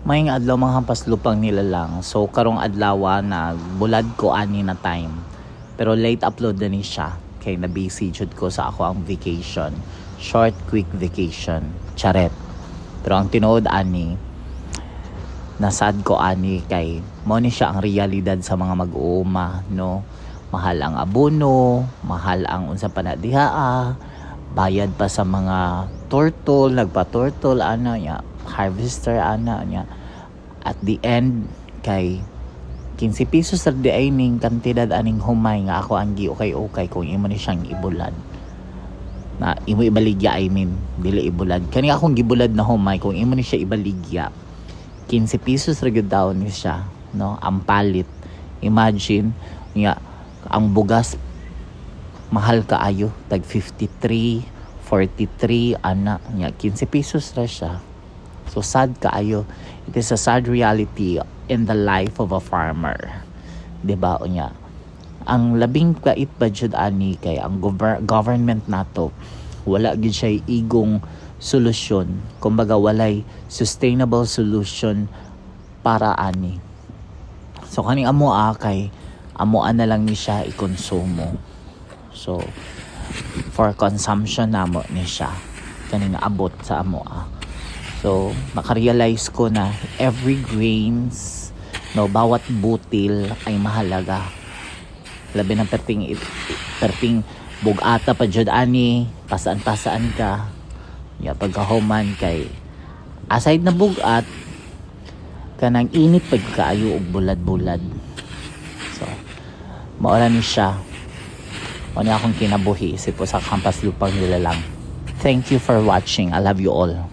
May adlaw mga hampas lupang nila lang. So karong adlaw na bulad ko ani na time. Pero late upload na ni siya. Kay na busy jud ko sa ako ang vacation. Short quick vacation. Charet. Pero ang tinuod ani nasad ko ani kay mo ni siya ang realidad sa mga mag-uuma, no. Mahal ang abono, mahal ang unsa pa na diha, bayad pa sa mga turtle, nagpa-turtle ana nya, harvester ana nya. At the end kay 15 pesos ra di ay ning kantidad aning humay nga ako ang giukay-ukay kung imo ni siyang ibulad. Na imo ibaligya, I mean, dili ibulad. Kani akong gibulad na humay kung imo ni siya ibaligya. 15 pesos ra gyud daw ni siya, no? Ang palit. Imagine nga ang bugas mahal kaayo, tag 53, 43 ana nya, 15 pesos ra siya. So sad kaayo. It is a sad reality in the life of a farmer. Diba unya? Ang labing kait ba jud ani kay ang government nato wala gid siya igong solusyon. Kumbaga walay sustainable solution para ani. So kaning amo kay amoan na lang ni siya ikonsumo. So for consumption namo ni siya kaning abot sa amo. So nakarealize ko na every grains, no, bawat butil ay mahalaga. Labi ng perting bugata pa jud ani, pasaan-pasaan ka. Ya pagkahuman kay aside na bugat kanang init pag kaayo og bulad-bulad. So maura ni siya. Ano akong kinabuhi isip po sa Hampas Lupang nila lang. Thank you for watching. I love you all.